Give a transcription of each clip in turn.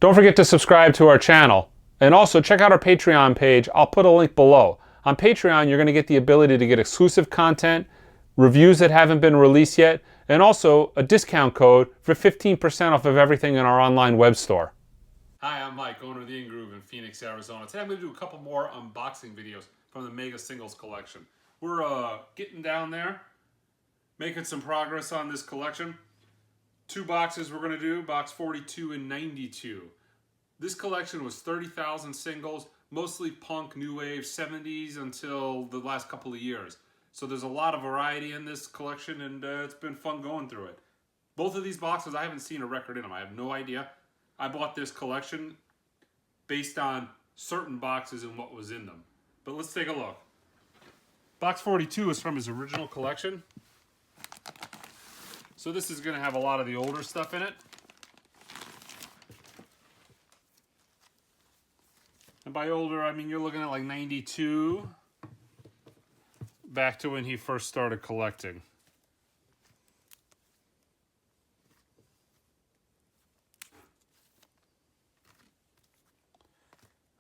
Don't forget to subscribe to our channel. And also check out our Patreon page. I'll put a link below. On Patreon, you're going to get the ability to get exclusive content, reviews that haven't been released yet, and also a discount code for 15% off of everything in our online web store. Hi, I'm Mike, owner of the In-Groove in Phoenix, Arizona. Today I'm going to do a couple more unboxing videos from the Mega Singles collection. We're getting down there, making some progress on this collection. Two boxes we're going to do, box 42 and 92. This collection was 30,000 singles, mostly punk, new wave, 70s until the last couple of years. So there's a lot of variety in this collection, and it's been fun going through it. Both of these boxes, I haven't seen a record in them. I have no idea. I bought this collection based on certain boxes and what was in them. But let's take a look. Box 42 is from his original collection. So this is going to have a lot of the older stuff in it. And by older, I mean you're looking at like 92, back to when he first started collecting.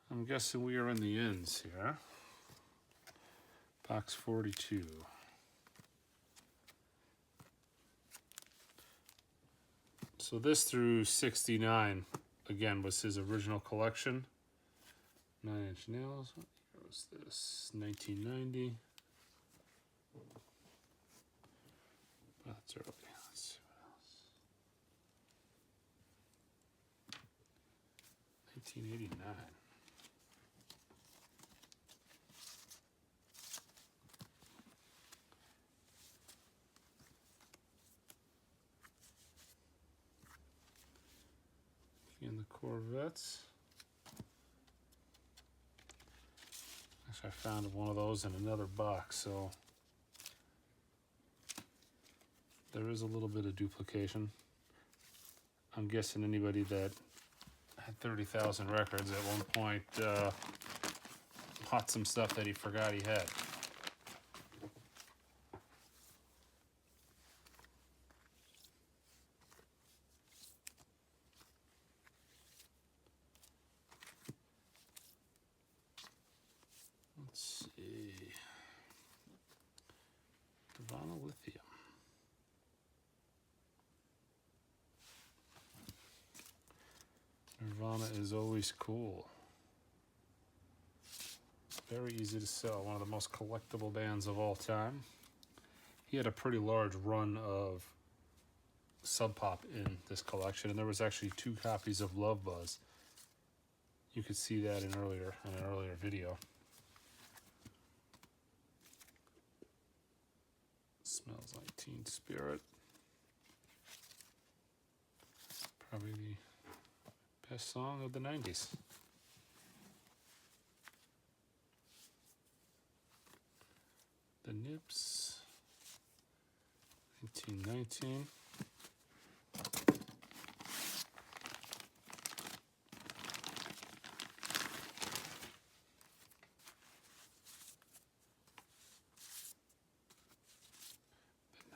I'm guessing we are in the ends here. Box 42. So this through 69, again, was his original collection. 9 Inch Nails, what year was this? 1990. That's early. Let's see what else. 1989. And the Corvettes. Actually, I found one of those in another box, so there is a little bit of duplication. I'm guessing anybody that had 30,000 records at one point bought some stuff that he forgot he had. Let's see. Nirvana Lithium. Nirvana is always cool. Very easy to sell. One of the most collectible bands of all time. He had a pretty large run of Sub Pop in this collection, and there was actually 2 copies of Love Buzz. You could see that in an earlier video. Smells like Teen Spirit. Probably the best song of the 90s. The Nips. 1919.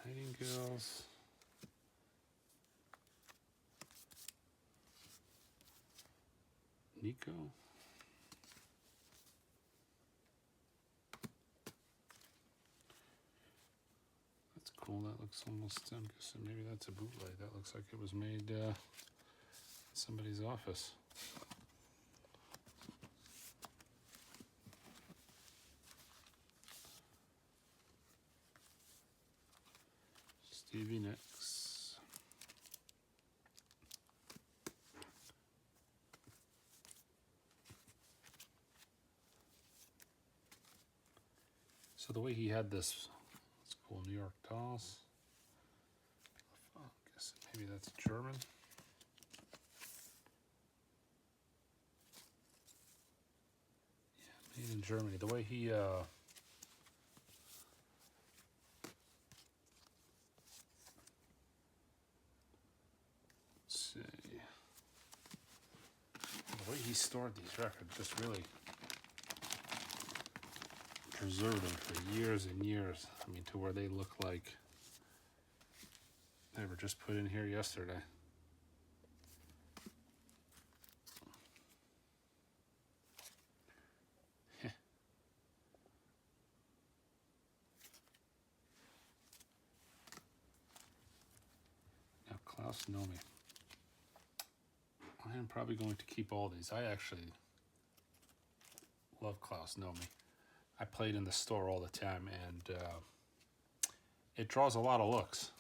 Nightingales. Nico. That's cool. That looks almost, I'm guessing maybe that's a bootleg. That looks like it was made in somebody's office. Stevie Nicks. So the way he had this, it's cool. New York Dolls. I guess maybe that's German. Yeah, made in Germany. The way he the way he stored these records just really preserved them for years and years. I mean, to where they look like they were just put in here yesterday. Klaus Nomi. I am probably going to keep all these. I actually love Klaus Nomi. I played in the store all the time, and it draws a lot of looks.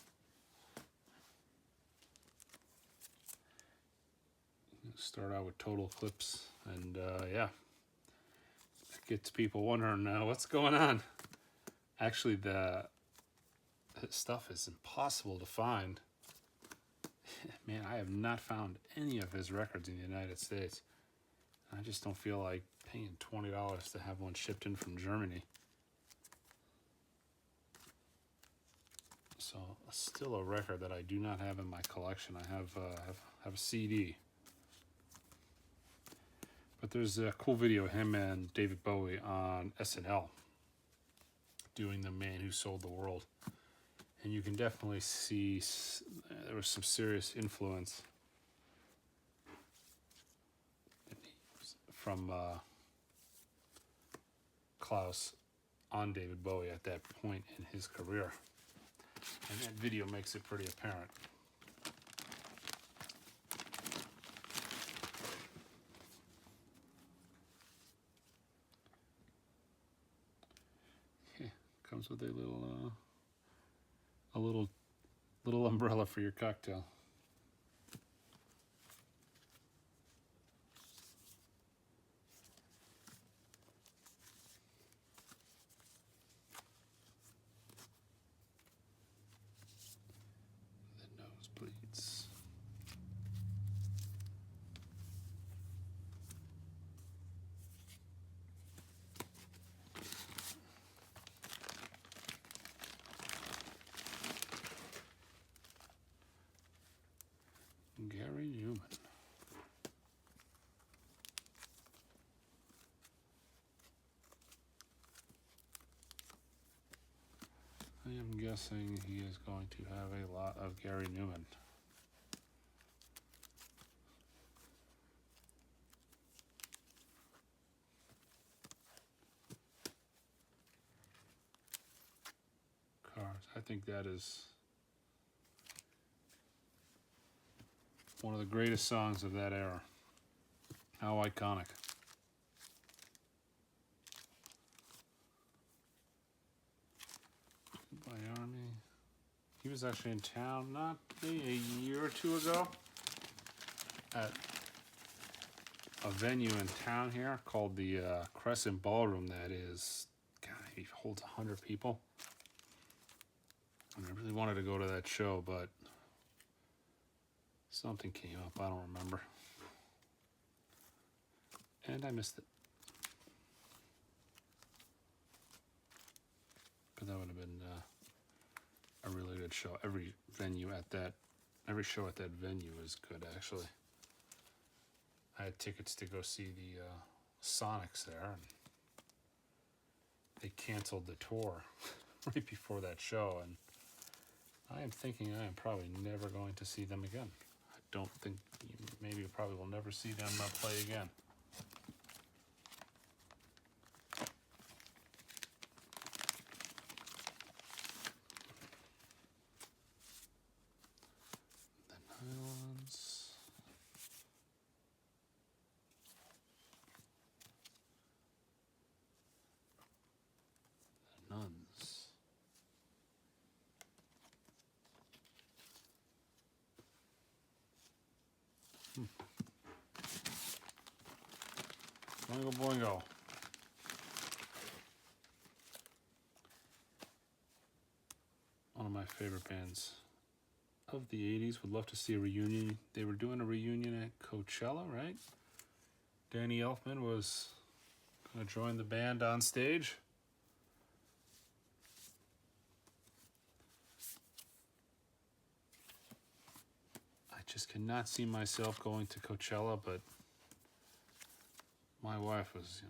Start out with Total Eclipse, and yeah, it gets people wondering what's going on. Actually, the stuff is impossible to find. Man, I have not found any of his records in the United States. I just don't feel like paying $20 to have one shipped in from Germany. So, still a record that I do not have in my collection. I have a CD. But there's a cool video of him and David Bowie on SNL doing The Man Who Sold the World. And you can definitely see there was some serious influence from Klaus on David Bowie at that point in his career. And that video makes it pretty apparent. Yeah, comes with a little umbrella for your cocktail. The nose bleeds. Gary Newman. I am guessing he is going to have a lot of Gary Newman. Cars. I think that is one of the greatest songs of that era. How iconic. By Army. He was actually in town not maybe a year or two ago at a venue in town here called the Crescent Ballroom that is, God, he holds 100 people. And I really wanted to go to that show, but something came up, I don't remember. And I missed it. But that would have been a really good show. Every show at that venue is good, actually. I had tickets to go see the Sonics there, and they canceled the tour right before that show, and I am thinking I am probably never going to see them again. I don't think, maybe you probably will never see them play again. The Nuns. The Nuns. Boingo, boingo. One of my favorite bands of the 80s. Would love to see a reunion. They were doing a reunion at Coachella, right? Danny Elfman was going to join the band on stage. I just cannot see myself going to Coachella, but my wife was,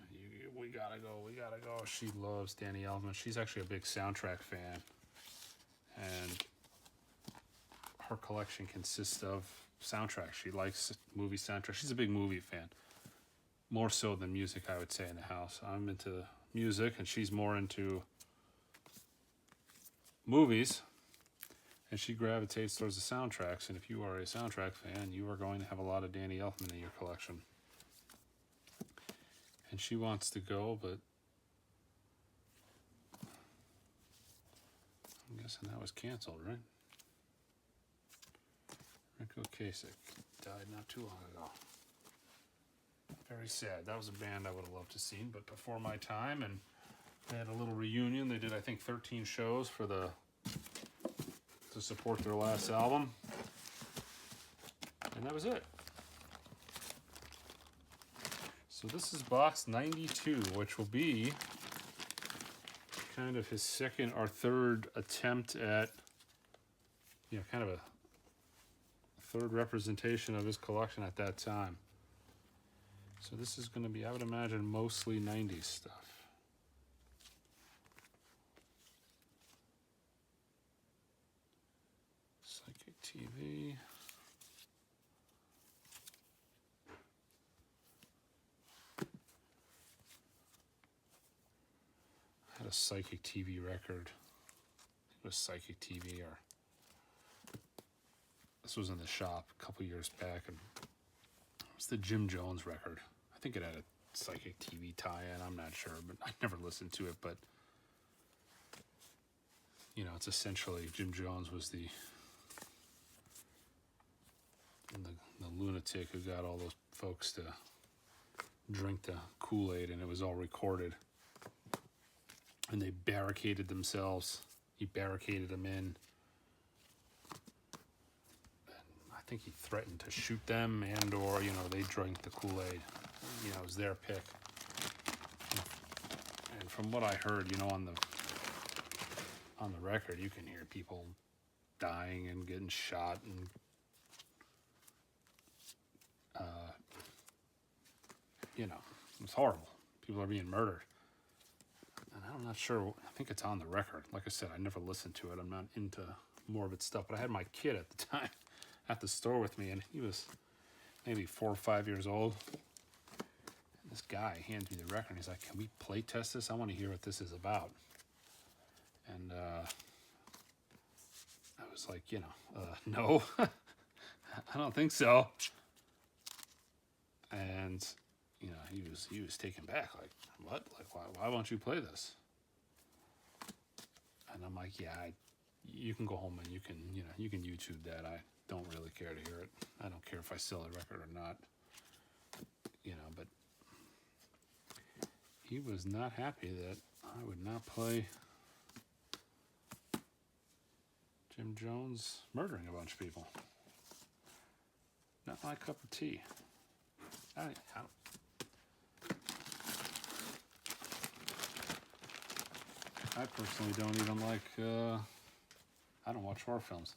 we gotta go. She loves Danny Elfman. She's actually a big soundtrack fan. And her collection consists of soundtracks. She likes movie soundtracks. She's a big movie fan. More so than music, I would say, in the house. I'm into music, and she's more into movies. And she gravitates towards the soundtracks, and if you are a soundtrack fan, you are going to have a lot of Danny Elfman in your collection. And she wants to go, but I'm guessing that was canceled, right? Rico Kasich died not too long ago. Very sad. That was a band I would have loved to see, but before my time, and they had a little reunion. They did, I think, 13 shows to support their last album, and that was it. So this is box 92, which will be kind of his second or third attempt at, kind of a third representation of his collection at that time. So this is going to be, I would imagine, mostly 90s stuff. Psychic TV. I had a Psychic TV record. It was Psychic TV, or this was in the shop a couple years back, and it was the Jim Jones record. I think it had a Psychic TV tie-in. I'm not sure, but I never listened to it. But it's essentially Jim Jones was the lunatic who got all those folks to drink the Kool-Aid, and it was all recorded. And they barricaded themselves. He barricaded them in. And I think he threatened to shoot them, and or they drank the Kool-Aid. It was their pick. And from what I heard, on the record, you can hear people dying and getting shot, and it's horrible. People are being murdered. And I'm not sure, I think it's on the record. Like I said, I never listened to it. I'm not into morbid stuff, but I had my kid at the time at the store with me, and he was maybe 4 or 5 years old. And this guy hands me the record, and he's like, "Can we play test this? I want to hear what this is about." And I was like, no, I don't think so. And he was taken back, like, what? Like, why won't you play this? And I'm like, yeah, you can go home and you can YouTube that. I don't really care to hear it. I don't care if I sell the record or not. But he was not happy that I would not play Jim Jones murdering a bunch of people. Not my cup of tea. I personally don't even like, I don't watch horror films.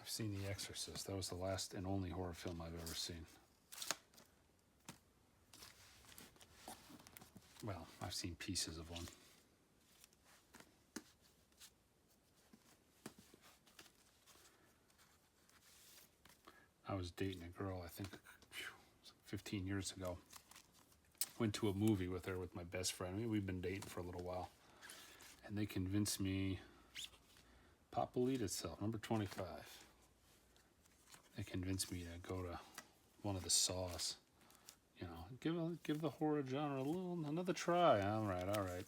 I've seen The Exorcist. That was the last and only horror film I've ever seen. Well, I've seen pieces of one. I was dating a girl, I think, 15 years ago. Went to a movie with her, with my best friend. We've been dating for a little while. And they convinced me, Papa Lead Itself, number 25. They convinced me to go to one of the Saws. Give the horror genre another try. All right.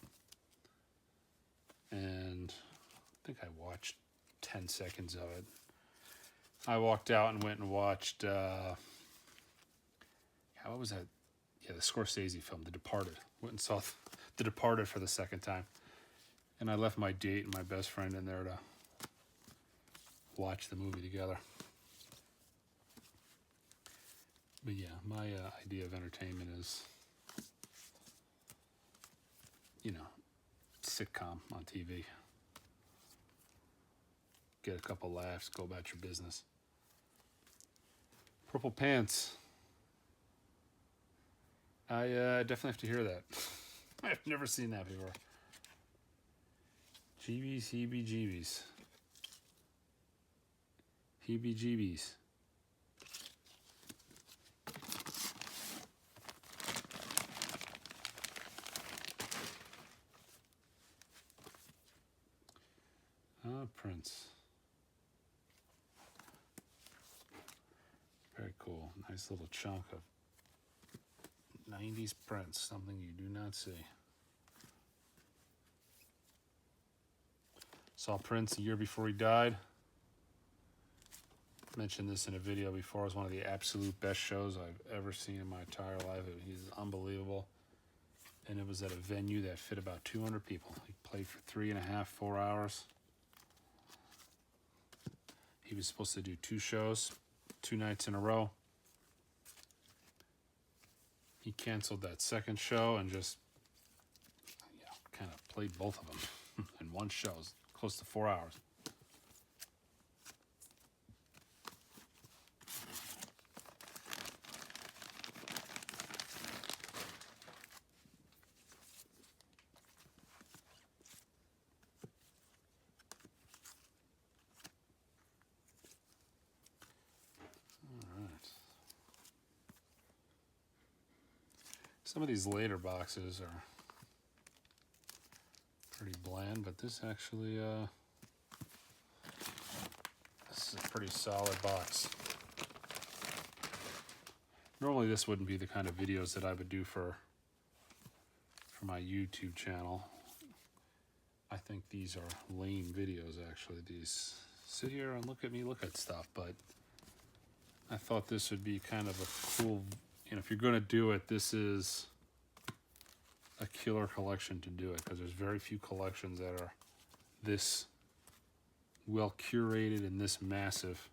And I think I watched 10 seconds of it. I walked out and went and watched, what was that? Yeah, the Scorsese film, The Departed. Went and saw The Departed for the second time. And I left my date and my best friend in there to watch the movie together. But yeah, my idea of entertainment is, sitcom on TV. Get a couple laughs, go about your business. Purple Pants. I definitely have to hear that. I've never seen that before. Jeebies, heebie-jeebies. Heebie-jeebies. prints. Very cool. Nice little chunk of 90s prints, something you do not see. Saw Prince a year before he died. Mentioned this in a video before. It was one of the absolute best shows I've ever seen in my entire life. He's unbelievable. And it was at a venue that fit about 200 people. He played for 3.5, 4 hours. He was supposed to do 2 shows, 2 nights in a row. He canceled that second show and just, kind of played both of them in one show. It was close to 4 hours. Some of these later boxes are pretty bland, but this actually, this is a pretty solid box. Normally this wouldn't be the kind of videos that I would do for my YouTube channel. I think these are lame videos, actually. These sit here and look at me look at stuff, but I thought this would be kind of a cool, if you're going to do it, this is a killer collection to do it, because there's very few collections that are this well curated and this massive.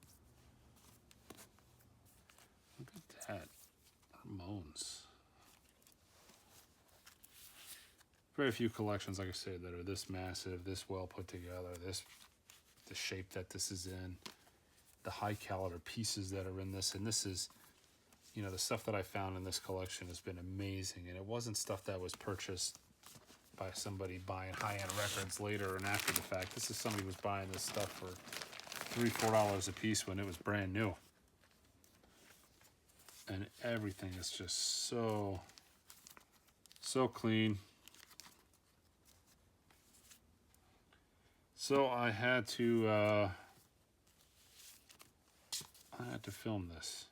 Look at that. Ramones. Very few collections, like I said, that are this massive, this well put together, the shape that this is in, the high caliber pieces that are in this. And this is, the stuff that I found in this collection has been amazing. And it wasn't stuff that was purchased by somebody buying high-end records later and after the fact. This is somebody who was buying this stuff for $3, $4 a piece when it was brand new. And everything is just so clean. So I had to film this.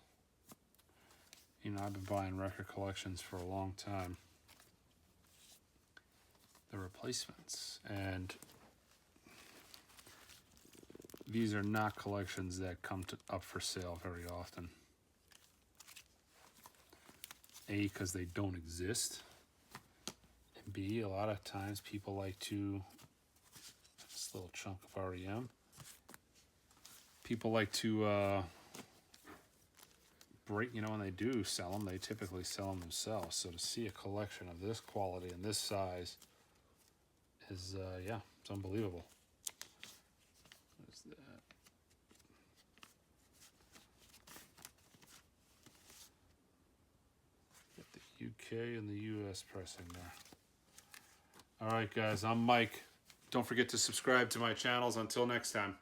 I've been buying record collections for a long time. The replacements. And these are not collections that come up for sale very often. A, because they don't exist. And B, a lot of times people like to, this little chunk of REM, people like to break, when they do sell them, they typically sell them themselves. So to see a collection of this quality and this size is, it's unbelievable. What is that? UK and the US pressing there. All right, guys, I'm Mike. Don't forget to subscribe to my channels. Until next time.